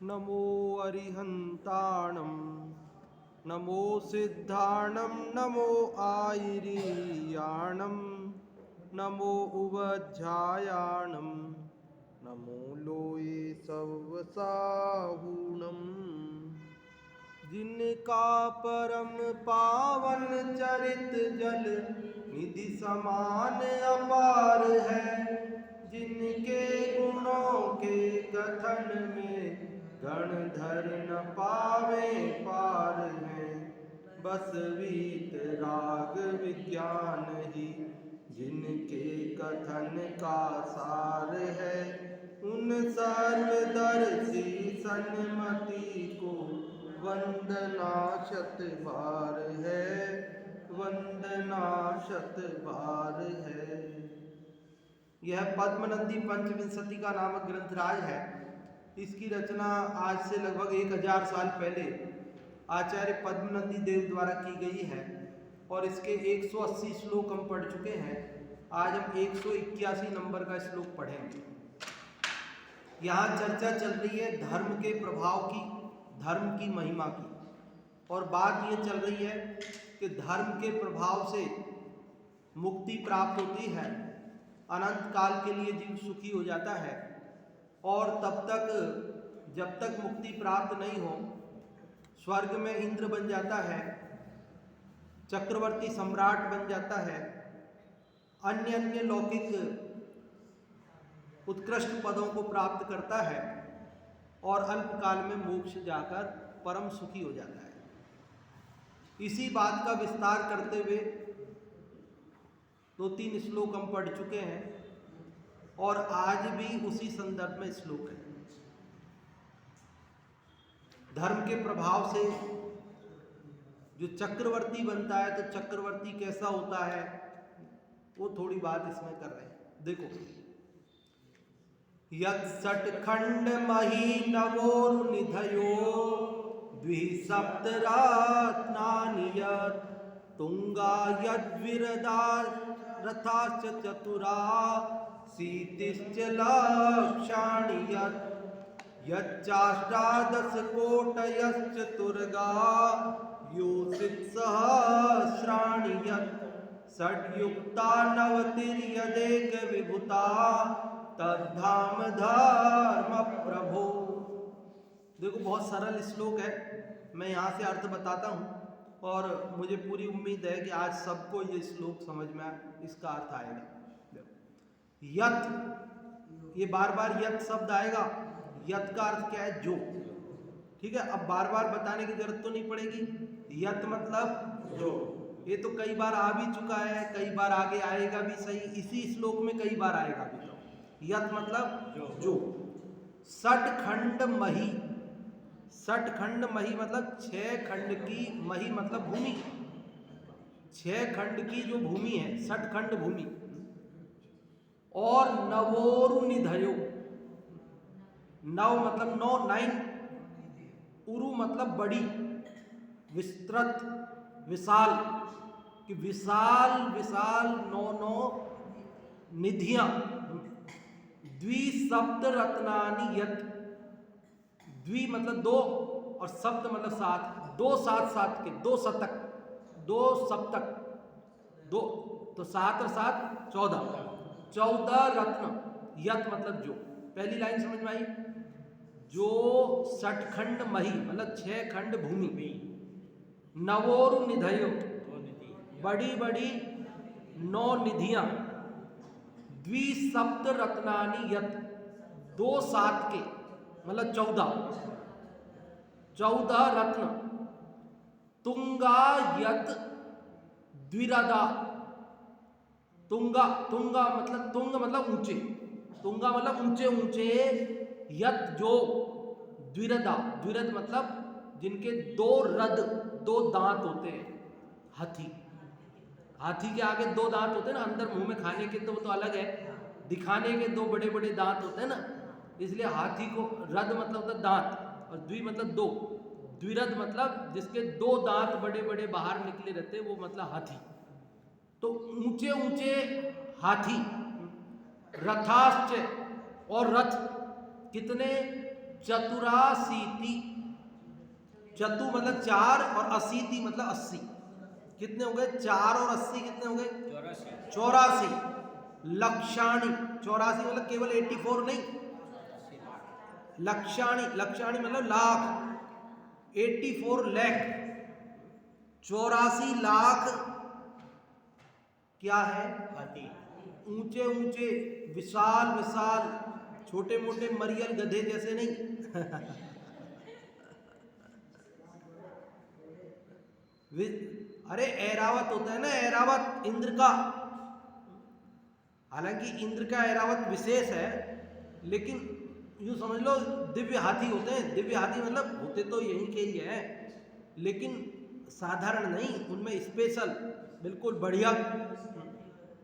नमो अरिहन्ताणं नमो सिद्धाणं नमो आयिरीयाणं नमो उवध्यायाणं नमो लोये सवसाहूणम्। जिनका परम पावन चरित जल निधि समान अपार है, जिनके गुणों के कथन में गणधर न पावे पार है। बस वीत राग विज्ञान ही जिनके कथन का सार है, उन सर्वदर्शी सन्मति को वंदना शत बार है, वंदना शत बार है। यह पद्मनंदी पंचविंशति का नामक ग्रंथराज है। इसकी रचना आज से लगभग 1000 साल पहले आचार्य पद्मनंदी देव द्वारा की गई है और इसके 180 श्लोक हम पढ़ चुके हैं। आज हम 181 नंबर का श्लोक पढ़ेंगे। यहाँ चर्चा चल रही है धर्म के प्रभाव की, धर्म की महिमा की, और बात ये चल रही है कि धर्म के प्रभाव से मुक्ति प्राप्त होती है, अनंत काल के लिए जीव सुखी हो जाता है, और तब तक जब तक मुक्ति प्राप्त नहीं हो स्वर्ग में इंद्र बन जाता है, चक्रवर्ती सम्राट बन जाता है, अन्य अन्य लौकिक उत्कृष्ट पदों को प्राप्त करता है और अल्पकाल में मोक्ष जाकर परम सुखी हो जाता है। इसी बात का विस्तार करते हुए 2-3 श्लोक हम पढ़ चुके हैं और आज भी उसी संदर्भ में श्लोक है। धर्म के प्रभाव से जो चक्रवर्ती बनता है, तो चक्रवर्ती कैसा होता है वो थोड़ी बात इसमें कर रहे हैं। देखो, यत्सठखंड मही नवोर्निधयो द्विसप्तरत्नानि यत् तुंगा यद्विरदा रथाश्च चतुरा सीतिश्च लक्षाणि यत् यच्चाष्टादशकोटयश्च तुर्गा योषित्सहस्राणि यत् षड्युक्ता नवतिर्यदेक विभुता तद्धाम धर्म प्रभो। देखो, बहुत सरल श्लोक है। मैं यहाँ से अर्थ बताता हूँ और मुझे पूरी उम्मीद है कि आज सबको ये श्लोक समझ में इसका अर्थ आएगा। यत्, ये बार बार यत् शब्द आएगा। यत् का अर्थ क्या है? जो। ठीक है, अब बार बार बताने की जरूरत तो नहीं पड़ेगी। यत् मतलब जो। ये तो कई बार आ भी चुका है, कई बार आगे आएगा भी। सही, इसी श्लोक में कई बार आएगा भी। तो यत् मतलब जो। षट्खंड मही, षट्खंड मही मतलब 6 खंड की, मही मतलब भूमि, 6 खंड की जो भूमि है, षट्खंड भूमि। और नवोरुनिधयो, नव मतलब 9, 9, उरु मतलब बड़ी, विस्तृत, विशाल, कि विशाल विशाल 9 निधियां। द्विसप्तरत्नानि यत्, द्वि मतलब 2 और सप्त मतलब 7, 2 7 7 के 2 शतक, 2 सप्तक, 2 तो 7 और 7 14, 14 रत्न। यत् मतलब जो। पहली लाइन समझ में आई? जो षट्खंड मही मतलब 6 खंड भूमि, नवोरु निधयो बड़ी बड़ी 9 निधियां, द्विसप्त रत्नानि यत् 2 7 के मतलब 14 रत्न। तुंगा यत् द्विरदा, तुंगा, तुंगा मतलब तुंग मतलब ऊंचे, तुंगा मतलब ऊंचे ऊंचे, यत् जो, द्विरदा, द्विरद मतलब जिनके 2 रद, 2 दांत होते हैं। हाथी, हाथी के आगे 2 दांत होते हैं ना, अंदर मुंह में खाने के, तो वो तो अलग है, दिखाने के 2 बड़े बड़े दांत होते हैं ना, इसलिए हाथी को रद मतलब होता दांत, और द्वि मतलब 2, द्विरद मतलब जिसके 2 दांत बड़े बड़े बाहर निकले रहते हैं, वो मतलब हाथी। तो ऊंचे ऊंचे हाथी, रथाश्च और रथ, कितने? चतुराशीति, चतु मतलब 4 और अशीति मतलब 80। कितने हो गए? 4 और 80 कितने हो गए? 84। लक्षाणी, 84 मतलब केवल 84 नहीं, लक्षाणी, लक्षाणी मतलब लाख, 84 लाख, 84 लाख क्या है? हाथी। ऊंचे ऊंचे, विशाल विशाल, छोटे मोटे मरियल गधे जैसे नहीं। अरे ऐरावत होता है ना, ऐरावत इंद्र का। हालांकि इंद्र का ऐरावत विशेष है, लेकिन यूं समझ लो दिव्य हाथी होते हैं। दिव्य हाथी मतलब होते तो यहीं के ही है, लेकिन साधारण नहीं, उनमें स्पेशल बिल्कुल बढ़िया।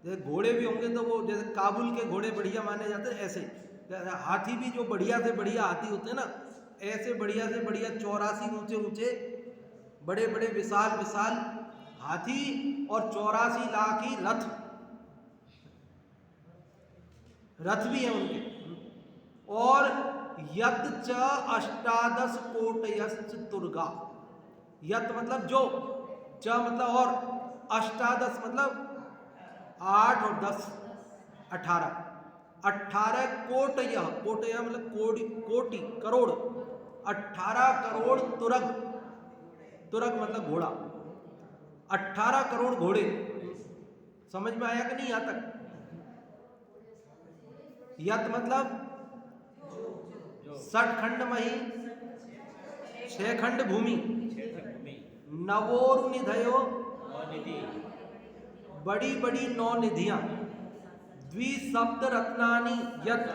जैसे घोड़े भी होंगे तो वो जैसे काबुल के घोड़े बढ़िया माने जाते हैं, ऐसे हाथी भी जो बढ़िया से बढ़िया हाथी होते हैं ना, ऐसे बढ़िया से बढ़िया 84 ऊंचे ऊंचे बड़े बड़े विशाल विशाल हाथी और 84 लाख ही रथ, रथ भी है उनके। और यत च 18 कोटयश्च तुर्गा। यत मतलब जो, च मतलब और, 18 मतलब 8 और 10 18, 18 कोटय, कोटय मतलब कोटि, कोटि करोड़, 18 करोड़ तुरग, तुरग मतलब घोड़ा, 18 करोड़ घोड़े। समझ में आया कि नहीं यहां तक? यत मतलब 60 खंड मही, 6 खंड भूमि, नवोरु निधयो, बड़ी बड़ी 9 निधियां, द्विशब्द रत्नानी, यत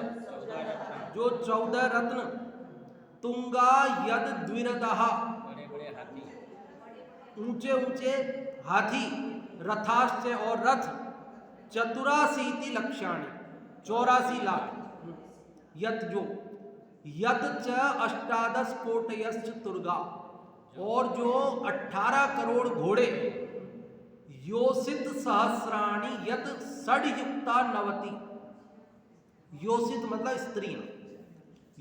जो 14 रत्न, तुंगा यद द्विरदहा ऊंचे ऊंचे हाथी, रथाश्च और रथ, 84 लक्षाणी 84 लाख, यत जो, यत च 18 कोटयश्च तुर्गा, और जो 18 करोड़ घोड़े, योसित सहस्राणी यत षड्युक्ता 90, योसित मतलब स्त्रियां,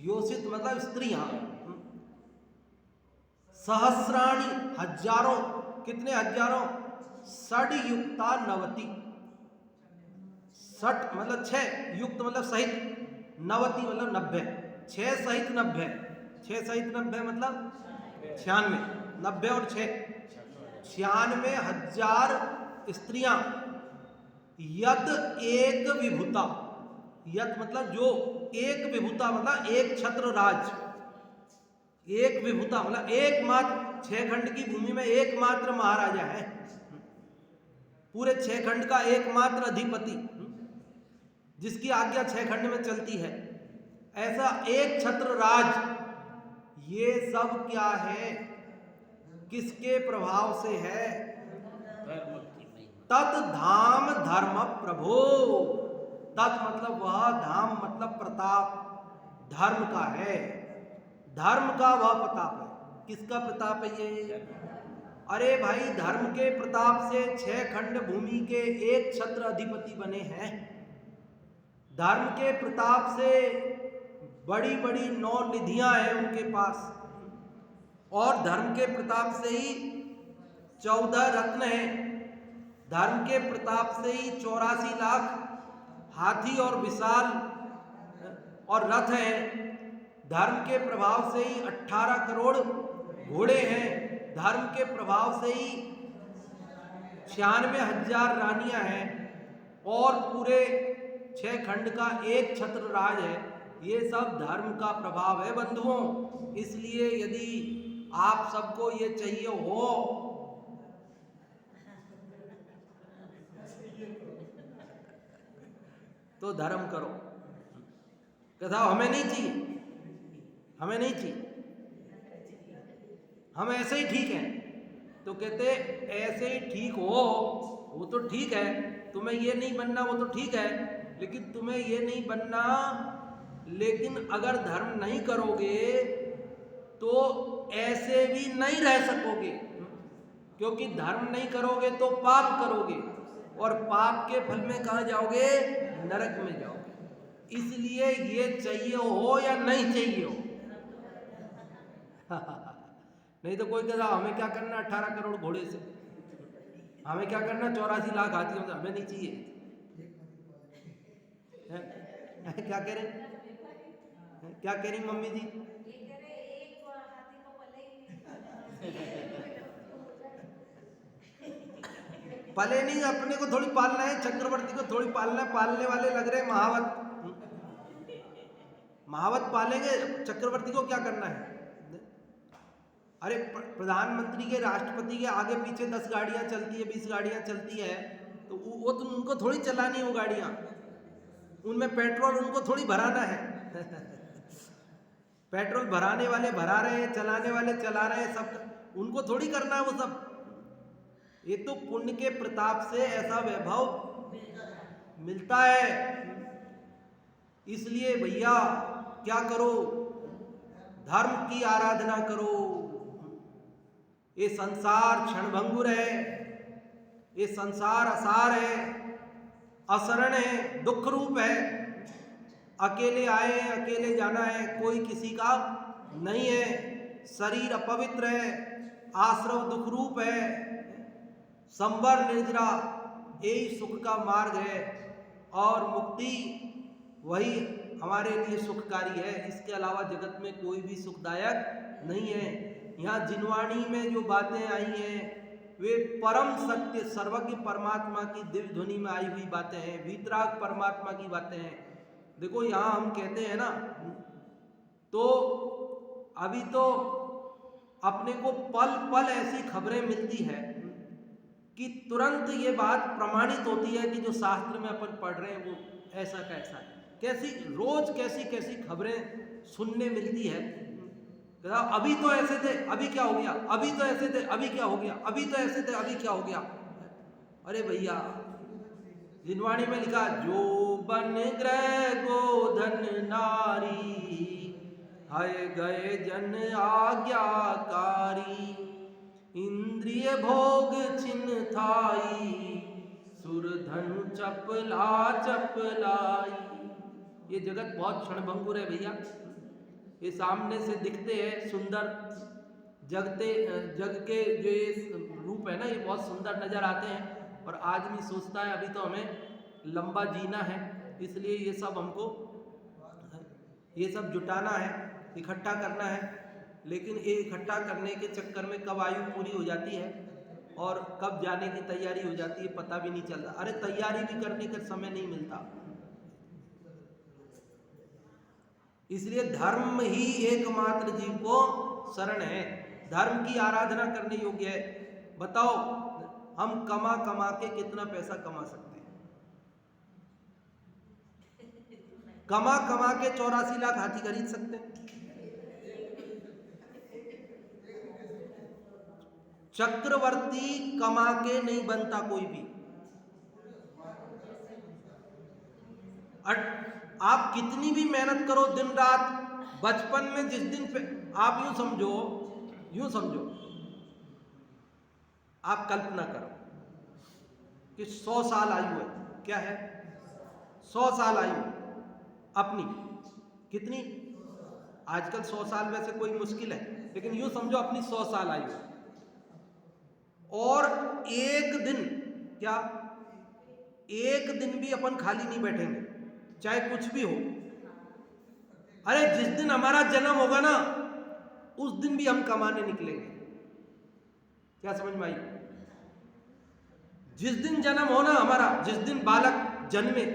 योसित मतलब स्त्रियां, सहस्राणी हजारों, कितने हजारों? षड्युक्ता 90, 60 मतलब 6, युक्त मतलब सहित, 90 मतलब 90, 6 सहित 90, 6 सहित 90 मतलब 96, 90 और 6 96,000 स्त्रियां, यद एक विभूता, यद मतलब जो, एक विभूता मतलब एक छत्र राज, एक विभूता मतलब एकमात्र, 6 खंड की भूमि में एकमात्र महाराजा है, पूरे 6 खंड का एकमात्र अधिपति, जिसकी आज्ञा 6 खंड में चलती है, ऐसा एक छत्र राज। ये सब क्या है? किसके प्रभाव से है? तत् धाम धर्म प्रभो, तत् मतलब वह, धाम मतलब प्रताप, धर्म का है, धर्म का वह प्रताप है। किसका प्रताप है ये? अरे भाई, धर्म के प्रताप से 6 खंड भूमि के एक छत्र अधिपति बने हैं। धर्म के प्रताप से बड़ी बड़ी 9 निधियां हैं उनके पास, और धर्म के प्रताप से ही 14 रत्न हैं, धर्म के प्रताप से ही 84 लाख हाथी और विशाल और रथ हैं, धर्म के प्रभाव से ही 18 करोड़ घोड़े हैं, धर्म के प्रभाव से ही 96,000 रानियां हैं, और पूरे 6 खंड का एक छत्र राज है। ये सब धर्म का प्रभाव है बंधुओं। इसलिए यदि आप सबको ये चाहिए हो तो धर्म करो। कहता हमें नहीं चाहिए, हमें नहीं चाहिए, हम ऐसे ही ठीक हैं। तो कहते ऐसे ही ठीक हो, वो तो ठीक है, तुम्हें ये नहीं बनना वो तो ठीक है, लेकिन तुम्हें ये नहीं बनना, लेकिन अगर धर्म नहीं करोगे तो ऐसे भी नहीं रह सकोगे, क्योंकि धर्म नहीं करोगे तो पाप करोगे, और पाप के फल में कहाँ जाओगे? नरक में जाओगे। इसलिए ये चाहिए हो या नहीं चाहिए हो, नहीं तो कोई कहता हमें क्या करना 18 करोड़ घोड़े से, हमें क्या करना 84 लाख हाथियों से, हमें नहीं चाहिए। क्या कह रहे, क्या कह रही मम्मी जी? पले नहीं, अपने को थोड़ी पालना है, चक्रवर्ती को थोड़ी पालना है। पालने वाले लग रहे महावत, महावत पालेंगे, चक्रवर्ती को क्या करना है? अरे प्रधानमंत्री के, राष्ट्रपति के आगे पीछे 10 गाड़ियां चलती है, 20 गाड़ियां चलती है, तो वो तो उनको थोड़ी चलानी, वो गाड़ियां, उनमें पेट्रोल उनको थोड़ी भराना है। पेट्रोल भराने वाले भरा रहे हैं, चलाने वाले चला रहे हैं, सब उनको थोड़ी करना है वो सब। ये तो पुण्य के प्रताप से ऐसा वैभव मिलता है। इसलिए भैया क्या करो, धर्म की आराधना करो। ये संसार क्षणभंगुर है, ये संसार असार है, असरण है, दुख रूप है। अकेले आए, अकेले जाना है, कोई किसी का नहीं है। शरीर अपवित्र है, आश्रव दुख रूप है, संवर निर्जरा यही सुख का मार्ग है, और मुक्ति वही हमारे लिए सुखकारी है। इसके अलावा जगत में कोई भी सुखदायक नहीं है। यहाँ जिनवाणी में जो बातें आई हैं वे परम सत्य सर्वज्ञ परमात्मा की दिव्य ध्वनि में आई हुई बातें हैं, वीतराग परमात्मा की बातें हैं। देखो यहाँ हम कहते हैं ना, तो अभी तो अपने को पल पल ऐसी खबरें मिलती है कि तुरंत ये बात प्रमाणित होती है कि जो शास्त्र में अपन पढ़ रहे हैं वो ऐसा का ऐसा है। कैसी रोज कैसी कैसी खबरें सुनने मिलती है। अभी तो ऐसे थे, अभी क्या हो गया, अभी तो ऐसे थे, अभी क्या हो गया, अभी तो ऐसे थे, अभी क्या हो गया। अरे भैया, जिनवाणी में लिखा, जो बन ग्रह गोधन नारी, हाय गए जन आज्ञाकारी, इंद्रिय भोग छिन थाई, सुर धनु चपला चपलाई। ये जगत बहुत क्षणभंगुर है भैया। ये सामने से दिखते हैं सुंदर, जगते जग के जो ये रूप है ना, ये बहुत सुंदर नजर आते हैं, और आदमी सोचता है अभी तो हमें लंबा जीना है, इसलिए ये सब हमको, ये सब जुटाना है, इकट्ठा करना है। लेकिन ये इकट्ठा करने के चक्कर में कब आयु पूरी हो जाती है और कब जाने की तैयारी हो जाती है पता भी नहीं चलता। अरे तैयारी भी करने का समय नहीं मिलता। इसलिए धर्म ही एकमात्र जीव को शरण है, धर्म की आराधना करने योग्य है। बताओ हम कमा कमा के कितना पैसा कमा सकते हैं? कमा कमा के 84 लाख हाथी खरीद सकते हैं? चक्रवर्ती कमा के नहीं बनता कोई भी। आप कितनी भी मेहनत करो दिन रात, बचपन में जिस दिन पे आप यूं समझो, आप कल्पना करो कि 100 साल आयु है, क्या है 100 साल आयु अपनी, कितनी आजकल 100 साल वैसे कोई मुश्किल है, लेकिन यूं समझो अपनी 100 साल आयु, और एक दिन, क्या एक दिन भी अपन खाली नहीं बैठेंगे, चाहे कुछ भी हो। अरे जिस दिन हमारा जन्म होगा ना, उस दिन भी हम कमाने निकलेंगे। क्या समझ में आई? जिस दिन जन्म हो ना हमारा, जिस दिन बालक जन्मे,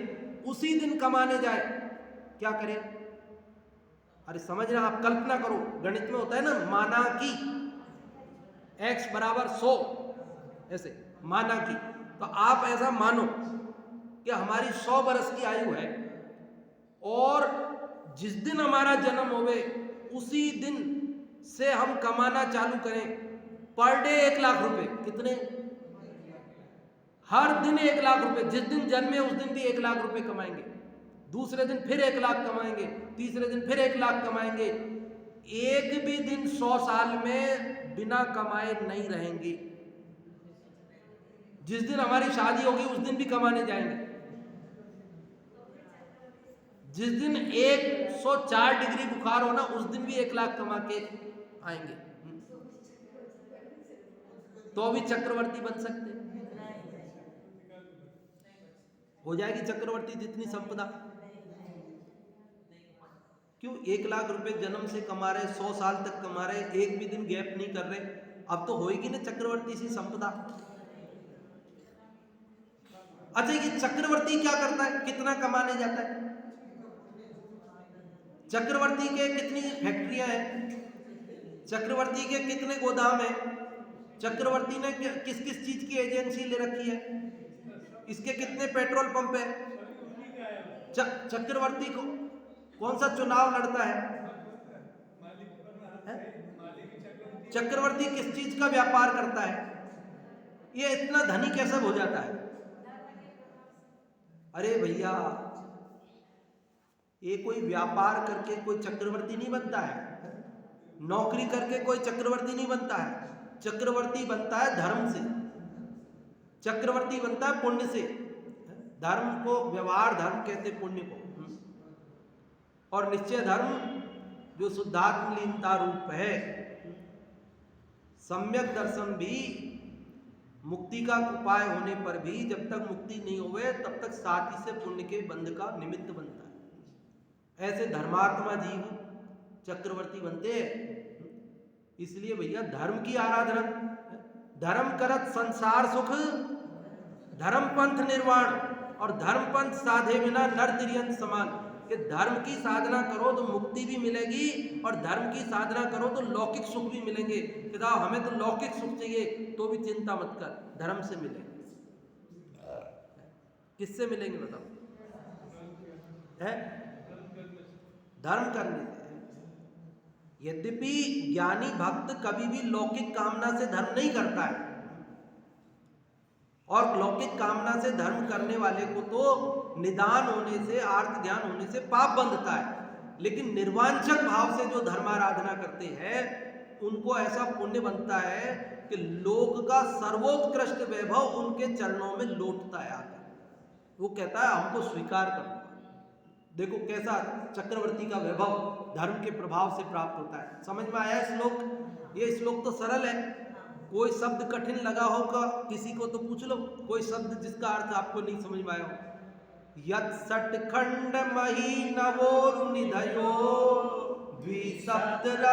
उसी दिन कमाने जाए, क्या करें? अरे समझना, आप कल्पना करो, गणित में होता है ना माना की, x बराबर 100, ऐसे माना की। तो आप ऐसा मानो कि हमारी 100 बरस की आयु है, और जिस दिन हमारा जन्म होवे उसी दिन से हम कमाना चालू करें। पर डे 1 लाख रुपए, कितने? हर दिन 1 लाख रुपए। जिस दिन जन्मे उस दिन भी 1 लाख रुपए कमाएंगे, दूसरे दिन फिर 1 लाख कमाएंगे, तीसरे दिन फिर 1 लाख कमाएंगे। एक भी दिन 100 साल में बिना कमाए नहीं रहेंगे। जिस दिन हमारी शादी होगी उस दिन भी कमाने जाएंगे। जिस दिन 104 डिग्री बुखार हो ना, उस दिन भी 1 लाख कमा के आएंगे, तो भी चक्रवर्ती बन सकते, हो जाएगी चक्रवर्ती जितनी संपदा। क्यों 1 लाख रुपए जन्म से कमा रहे, 100 साल तक कमा रहे, एक भी दिन गैप नहीं कर रहे, अब तो होएगी ना चक्रवर्ती सी संपदा। अच्छा, ये चक्रवर्ती क्या करता है, कितना कमाने जाता है? चक्रवर्ती के कितनी फैक्ट्रियां हैं, चक्रवर्ती के कितने गोदाम हैं, चक्रवर्ती ने किस किस चीज की एजेंसी ले रखी है, इसके कितने पेट्रोल पंप है, चक्रवर्ती को कौन सा चुनाव लड़ता है? चक्रवर्ती किस चीज का व्यापार करता है? ये इतना धनी कैसे हो जाता है? अरे भैया, ये कोई व्यापार करके कोई चक्रवर्ती नहीं बनता है, नौकरी करके कोई चक्रवर्ती नहीं बनता है। चक्रवर्ती बनता है धर्म से, चक्रवर्ती बनता है पुण्य से। धर्म को व्यवहार धर्म कहते, पुण्य को। और निश्चय धर्म जो शुद्धात्म लीनता रूप है, सम्यक दर्शन भी मुक्ति का उपाय होने पर भी जब तक मुक्ति नहीं होवे तब तक साथी से पुण्य के बंध का निमित्त बनता है। ऐसे धर्मात्मा जीव चक्रवर्ती बनते हैं। इसलिए भैया धर्म की आराधना, धर्म करत संसार सुख, धर्म पंथ निर्वाण, और धर्म पंथ साधे बिना नर तिर्यंत समान। कि धर्म की साधना करो तो मुक्ति भी मिलेगी, और धर्म की साधना करो तो लौकिक सुख भी मिलेंगे। कि साहब हमें तो लौकिक सुख चाहिए, तो भी चिंता मत कर, धर्म से मिलेंगे। किससे मिलेंगे बताओ? है धर्म करने से। यद्यपि ज्ञानी भक्त कभी भी लौकिक कामना से धर्म नहीं करता है, और लौकिक कामना से धर्म करने वाले को तो निदान होने से, आर्त ध्यान होने से पाप बंधता है। लेकिन निर्वांछक भाव से जो धर्माराधना करते हैं उनको ऐसा पुण्य बनता है कि लोक का सर्वोत्कृष्ट वैभव उनके चरणों में लौटता है आकर। वो कहता है हमको स्वीकार करो। देखो कैसा चक्रवर्ती का वैभव धर्म के प्रभाव से प्राप्त होता है। समझ में आया श्लोक? ये श्लोक तो सरल है, कोई शब्द कठिन लगा होगा किसी को तो पूछ लो, कोई शब्द जिसका अर्थ आपको नहीं समझ में आया हो। यत् सटखंड मही नवोरुनिधयो द्विसप्तरत्नानि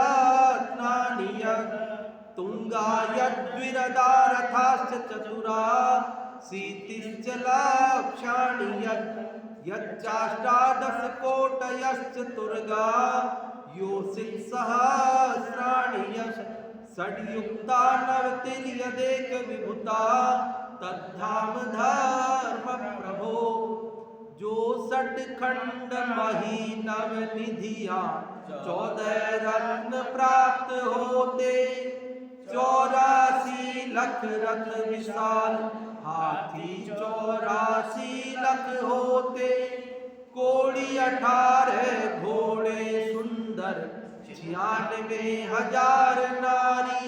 तुंगा यद्विरदारथाश्च चतुरा सीतिश्च लाक्षाणि यच्चाष्टादश कोटयश्च तुर्गा योषित् सहस्राणि षड्युक्ता नवतिर्यदेक विभुता तद्धाम धर्म प्रभो। जो सटखंड मही नव निधिया 14 रत्न प्राप्त होते, 84 लख रथ विशाल हाथी 84 लख होते, कोड़ी 18 घोड़े सुंदर 96,000 नारी,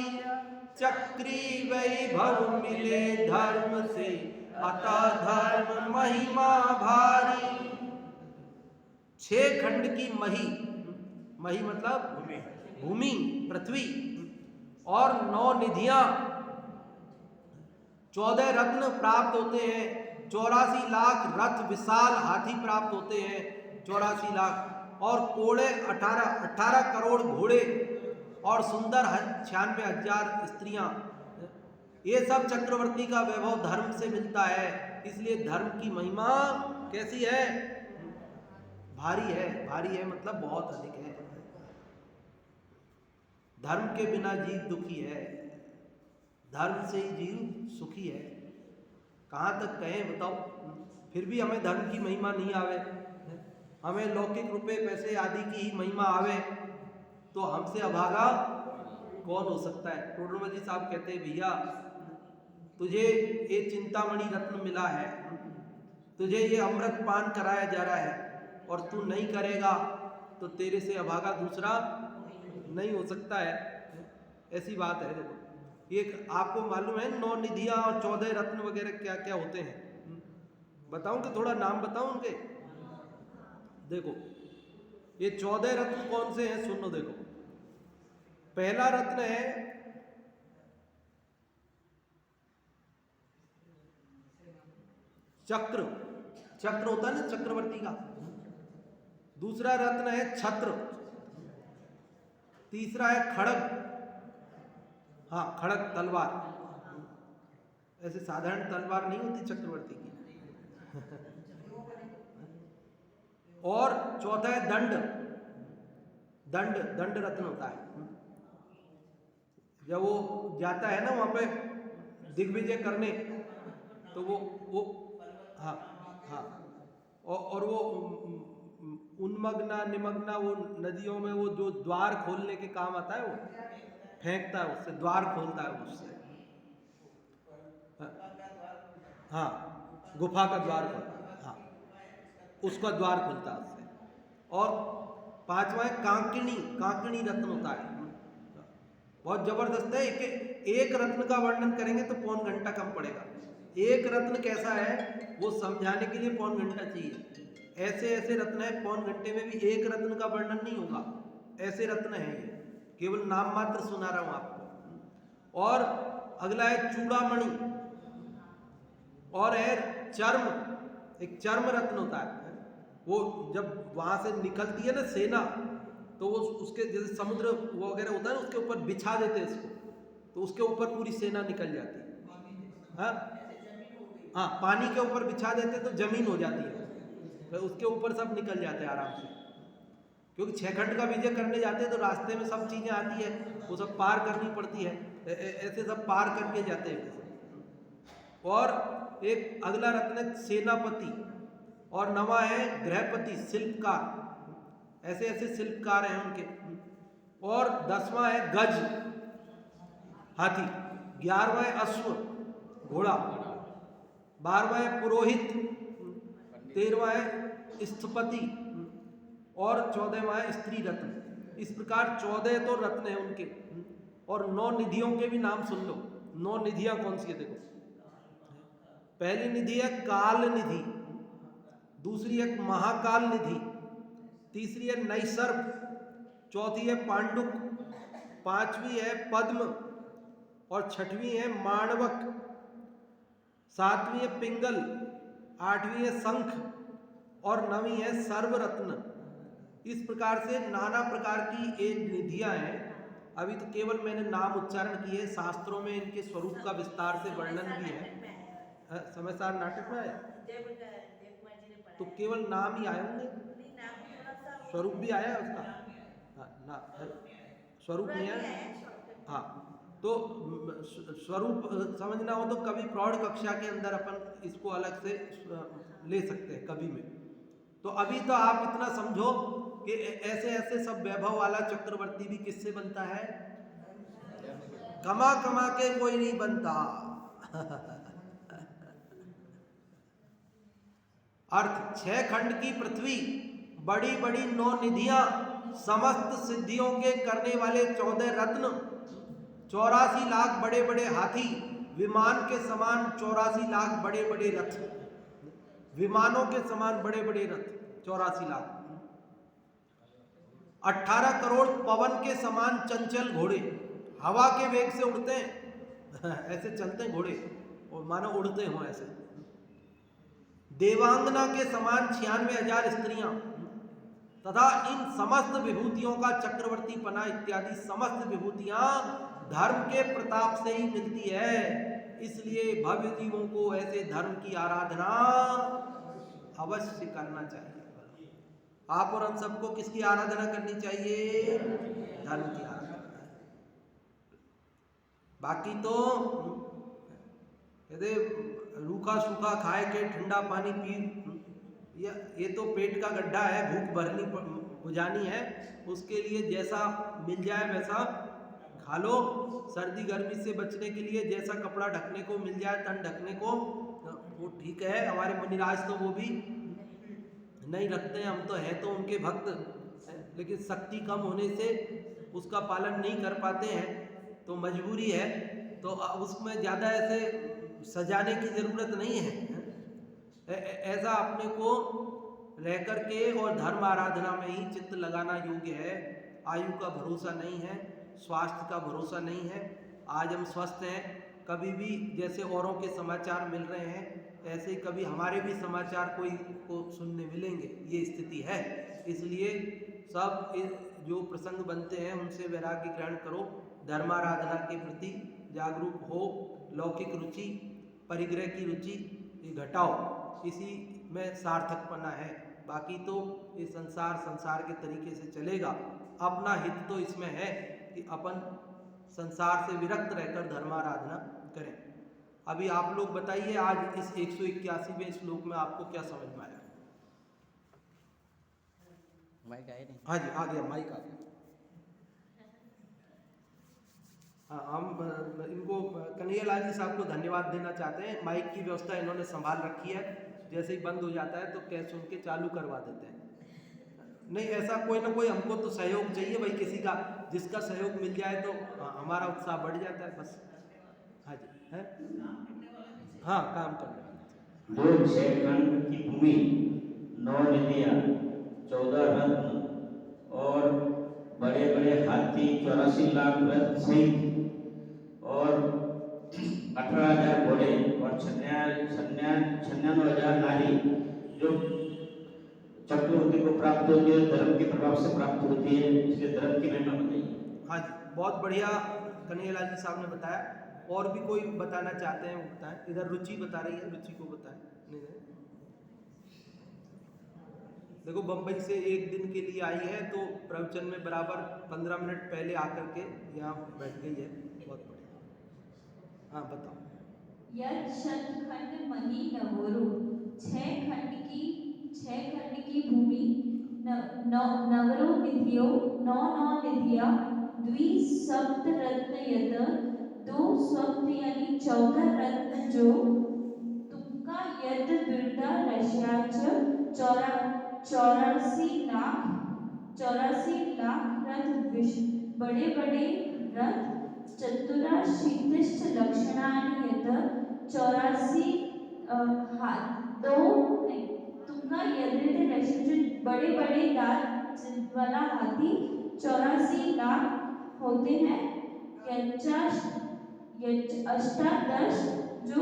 चक्री वैभव मिले धर्म से अतः धर्म महिमा भारी। 6 खंड की मही, मही मतलब भूमि पृथ्वी, और 9 निधियां, 14 रत्न प्राप्त होते हैं, 84 लाख रथ विशाल हाथी प्राप्त होते हैं, 84 लाख, और कोड़े 18 करोड़ घोड़े, और सुंदर 96,000 स्त्रियां। ये सब चक्रवर्ती का वैभव धर्म से मिलता है। इसलिए धर्म की महिमा कैसी है? भारी है। भारी है मतलब बहुत अधिक है। धर्म के बिना जीव दुखी है, धर्म से ही जीव सुखी है। कहाँ तक कहें बताओ? फिर भी हमें धर्म की महिमा नहीं आवे, हमें लौकिक रुपए पैसे आदि की ही महिमा आवे, तो हमसे अभागा कौन हो सकता है? टोडरमल जी साहब कहते हैं भैया तुझे ये चिंतामणि रत्न मिला है, तुझे ये अमृत पान कराया जा रहा है, और तू नहीं करेगा तो तेरे से अभागा दूसरा नहीं हो सकता है। ऐसी बात है। देखो ये आपको मालूम है 9 निधियां और 14 रत्न वगैरह क्या क्या होते हैं? बताऊं कि थोड़ा नाम बताऊं उनके? देखो ये 14 रत्न कौन से हैं सुनो। देखो पहला रत्न है चक्र, चक्र होता है ना चक्रवर्ती का। दूसरा रत्न है छत्र। तीसरा है खड़ग, हाँ खड़ग तलवार, ऐसे साधारण तलवार नहीं होती चक्रवर्ती की। और चौथा है दंड, दंड दंड रत्न होता है। जब वो जाता है ना वहां पे दिग्विजय करने, तो वो हाँ हाँ, और वो उन्मग्ना निमग्ना वो नदियों में वो जो द्वार खोलने के काम आता है, वो फेंकता है उससे, द्वार खोलता है उससे। हाँ गुफा का द्वार खोलता, हाँ उसका द्वार खुलता है उससे। और पांचवा है कांकिणी, कांकिणी रत्न होता है, बहुत जबरदस्त है। एक रत्न का वर्णन करेंगे तो पौन घंटा कम पड़ेगा। एक रत्न कैसा है वो समझाने के लिए पौन घंटा चाहिए। ऐसे ऐसे रत्न है, पौन घंटे में भी एक रत्न का वर्णन नहीं होगा, ऐसे रत्न है ये, केवल नाम मात्र सुना रहा हूं आपको। और अगला है चूड़ामणि, और है चर्म, एक चर्म रत्न होता है। वो जब वहां से निकलती है ना सेना, तो वो उसके जैसे समुद्र वगैरह होता है ना, उसके ऊपर बिछा देते हैं इसको, तो उसके ऊपर पूरी सेना निकल जाती है। हाँ पानी के ऊपर बिछा देते तो जमीन हो जाती है, तो उसके ऊपर सब निकल जाते हैं आराम से। क्योंकि 6 खंड का विजय करने जाते हैं तो रास्ते में सब चीजें आती है, वो सब पार करनी पड़ती है, ऐसे सब पार करके जाते हैं। और एक अगला रत्न है सेनापति, और नवा है गृहपति, शिल्पकार, ऐसे ऐसे शिल्पकार हैं उनके। और 10वां है गज, हाथी। 11वां है अश्व, घोड़ा। 12वां है पुरोहित। 13वां है स्थपति। और 14वां है स्त्री रत्न। इस प्रकार 14 तो रत्न है उनके। और 9 निधियों के भी नाम सुन लो। 9 निधियां कौन सी है देखो। पहली निधि है काल निधि, दूसरी है महाकाल निधि, तीसरी है नैसर्ग, चौथी है पांडुक, 5वीं है पद्म, और 6वीं है माणवक, 7वीं है पिंगल, 8वीं है शंख, और 9वीं है सर्वरत्न। इस प्रकार से नाना प्रकार की एक निधियां हैं। अभी तो केवल मैंने नाम उच्चारण किए, शास्त्रों में इनके स्वरूप का विस्तार से वर्णन भी है। समय सार नाटक में आया तो केवल नाम ही आए होंगे, स्वरूप भी आया है उसका। हाँ ना, स्वरूप नहीं आया। हाँ तो स्वरूप समझना हो तो कभी प्रौढ़ कक्षा के अंदर अपन इसको अलग से ले सकते हैं कभी में। तो अभी तो आप इतना समझो कि ऐसे ऐसे सब वैभव वाला चक्रवर्ती भी किससे बनता है? कमा कमा के कोई नहीं बनता। अर्थ 6 खंड की पृथ्वी, बड़ी बड़ी 9 निधियां, समस्त सिद्धियों के करने वाले 14 रत्न, 84 लाख बड़े बड़े हाथी, विमान के समान 84 लाख बड़े बड़े रथ, विमानों के समान बड़े बड़े रथ 84 लाख, 18 करोड़ पवन के समान चंचल घोड़े, हवा के वेग से उड़ते हैं ऐसे चलते हैं घोड़े और मानो उड़ते हो ऐसे। देवांगना के समान 96,000 स्त्रियां, तथा इन समस्त विभूतियों का चक्रवर्ती पना इत्यादि समस्त विभूतियां धर्म के प्रताप से ही मिलती है। इसलिए भव्य जीवों को ऐसे धर्म की आराधना अवश्य करना चाहिए। आप और हम सबको किसकी आराधना करनी चाहिए? धर्म की आराधना। बाकी तो कहते रूखा सूखा खाए के ठंडा पानी पी, ये तो पेट का गड्ढा है, भूख भरनी बुझानी है, उसके लिए जैसा मिल जाए वैसा खा लो। सर्दी गर्मी से बचने के लिए जैसा कपड़ा ढकने को मिल जाए, तन ढकने को, वो ठीक है। हमारे मुनिराज तो वो भी नहीं रखते हैं, हम तो है तो उनके भक्त, लेकिन शक्ति कम होने से उसका पालन नहीं कर पाते हैं, तो मजबूरी है। तो उसमें ज़्यादा ऐसे सजाने की ज़रूरत नहीं है। ऐसा अपने को रह कर के और धर्म आराधना में ही चित्त लगाना योग्य है। आयु का भरोसा नहीं है, स्वास्थ्य का भरोसा नहीं है। आज हम स्वस्थ हैं, कभी भी जैसे औरों के समाचार मिल रहे हैं ऐसे ही कभी हमारे भी समाचार कोई को सुनने मिलेंगे, ये स्थिति है। इसलिए सब जो प्रसंग बनते हैं उनसे वैराग्य ग्रहण करो, धर्माराधना के प्रति जागरूक हो, लौकिक रुचि, परिग्रह की रुचि ये घटाओ, इसी में सार्थकपना है। बाकी तो ये संसार के तरीके से चलेगा। अपना हित तो इसमें है कि अपन संसार से विरक्त रहकर धर्माराधना करें। अभी आप लोग बताइए, आज इस 181वें श्लोक में आपको क्या समझ में आया? माइक आया नहीं? हाँ जी, आ गया, माइक आ गया। हाँ, हम इनको कन्हैयालाल जी साहब को धन्यवाद देना चाहते हैं। माइक की व्यवस्था इन्होंने संभाल रखी है, जैसे ही बंद हो जाता है तो कैश सुन के चालू करवा देते हैं। नहीं, ऐसा कोई ना कोई हमको तो सहयोग चाहिए भाई, किसी का जिसका सहयोग मिल जाए तो हमारा उत्साह बढ़ जाता है बस। हाँ जी, है हाँ, काम करने वाले। जो 6 खंड की भूमि, 9 नदियाँ, 14 रत्न और बड़े बड़े हाथी, 84 लाख रथ सहित और 18,000 घोड़े और 96,000 नारी जो चक्रवर्ती को प्राप्त होती है, धर्म के प्रभाव से प्राप्त होती है, इसलिए धर्म की महिमा बताइए। हाँ जी, बहुत बढ़िया कन्हैयालाल जी साहब ने बताया। और भी कोई बताना चाहते हैं वो बताएं। इधर रुचि बता रही है, रुचि को बताएं। नहीं, देखो बम्बई से एक दिन के लिए आई है तो प्रवचन में बराबर 15 मिनट पहले आकर के यहाँ बैठ गई है। बहुत बढ़िया। हाँ बताओ। यद शतखंड मही नवोरु, 6 खंड की भूमि, नवरो निधियो, 9 निधिया, द्वि सप्त रत्न यत, 2 सप्त यानी 14 रत्न जो, तुमका यद बिरदा रश्याच, 84 लाख रथ, बड़े बड़े रथ, चतुरा शीतिष्ठ लक्षणानि यत, 84 तुमका यदृत रश्य जो बड़े बड़े दांत वाला हाथी 84 लाख होते हैं। अष्टादश जो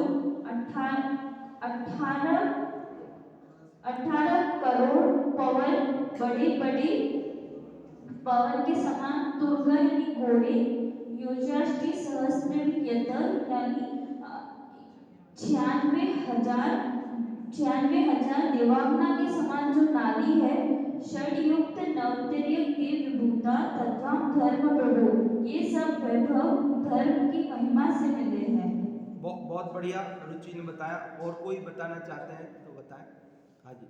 18 करोड़ पवन, बड़े बड़े पवन के समान तुर्ग यानी घोड़े, योजाष्टि सहस्त्र यत यानी 96,000 देवांगना के समान जो नारी है, षडयुक्त नवतर्य के विभूता तथा धर्म प्रभु, ये सब वैभव धर्म की महिमा से मिले हैं। बहुत बढ़िया रुचि ने बताया। और कोई बताना चाहते हैं तो बताएं। हाँ जी।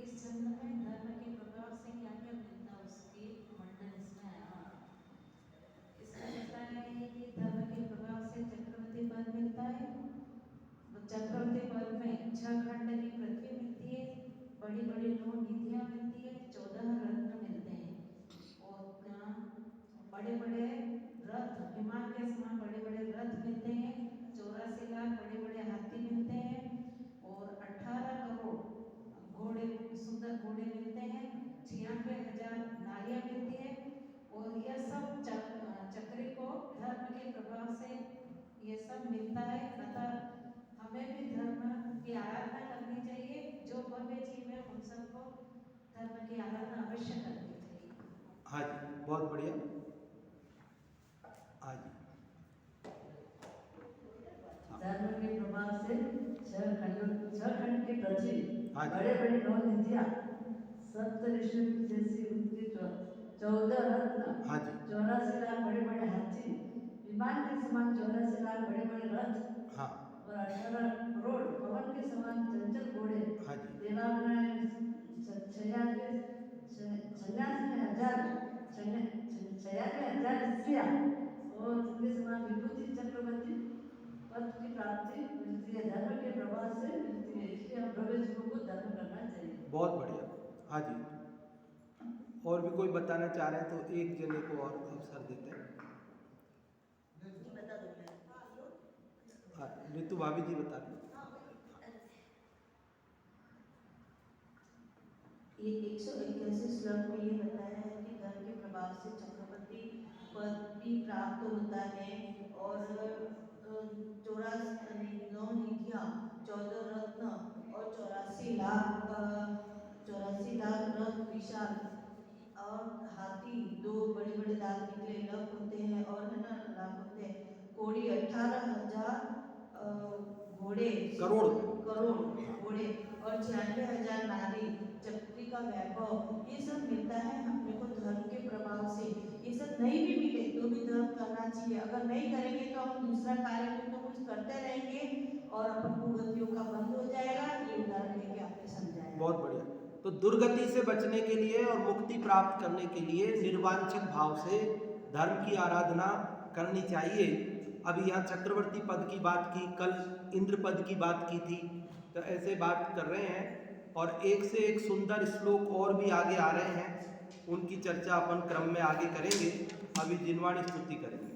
इस जन्म में धर्म के प्रभाव से क्या क्या मिलता है उसकी वर्णन इसमें आया। इसमें बताया है कि धर्म के प्रभाव से चक्रवर्ती पद मिलता है। चक्रवर्ती पद में 6 खंड की पृथ्वी मिलती है, बड़ी बड़ी 9 निधियां मिलती है, 14 रत्न मिलते हैं और बड़े बड़े रथ, विमान के समान बड़े बड़े रथ मिलते हैं, 84 लाख बड़े बड़े हाथी मिलते हैं और 18 करोड़ घोड़े, सुंदर घोड़े मिलते हैं, 96,000 नारियां मिलती है और यह सब चक्री को धर्म के प्रभाव से ये सब मिलता है। अतः हमें भी धर्म की आराधना करनी चाहिए। जो भव्य जीव है उन सबको धर्म की आराधना अवश्य करनी चाहिए। हाँ जी, बहुत बढ़िया। हाँ जी। धर्म के प्रभाव से 6 खंड की पृथ्वी, हाँ जी। बड़े बड़े 9 निधियां, सप्त ऋषि जैसी उनकी 14 रत्न, हाँ जी। 84 लाख बड़े बड़े हाथी, विमान के समान 84 लाख बड़े बड़े रथ, हाँ और 18 करोड़ पवन के समान चंचल घोड़े, हाँ जी। देवांगनाएं 96,000 स्त्रियां और उनके समान विभूति चक्रवर्ती पद की प्राप्ति मिलती है, धर्म के प्रभाव से मिलती है। इसलिए हम भव्य जीवों को धर्म करना चाहिए। बहुत बढ़िया। हाँ जी। और भी कोई बताना चाह रहे हैं तो एक जने को और अवसर देते हैं। बता दो। ऋतु भाभी जी बता रहे। ये 181 श्लोक में ये बताया है कि धर्म के प्रभाव से चक्रवर्ती पद भी प्राप्त होता है और 9 निधियां 14 रत्न और 84 लाख रथ विशाल और हाथी 2 बड़े बड़े दांत निकले लख होते हैं और है ना लाख होते हैं घोड़ी 18,000 घोड़े करोड़ घोड़े और 96,000 नारी चक्री का वैभव ये सब मिलता है अपने को धर्म के प्रभाव से। ये सब नहीं भी मिले तो भी धर्म करना चाहिए, अगर नहीं करेंगे तो हम दूसरा कार्य तो कुछ करते रहेंगे और अपन कुगतियों का बंद हो जाएगा। ये उदाहरण लेके आपने समझाया। बहुत बढ़िया। तो दुर्गति से बचने के लिए और मुक्ति प्राप्त करने के लिए निर्वांछित भाव से धर्म की आराधना करनी चाहिए। अभी यहाँ चक्रवर्ती पद की बात की, कल इंद्र पद की बात की थी, तो ऐसे बात कर रहे हैं और एक से एक सुंदर श्लोक और भी आगे आ रहे हैं, उनकी चर्चा अपन क्रम में आगे करेंगे। अभी जिनवाणी स्तुति करेंगे।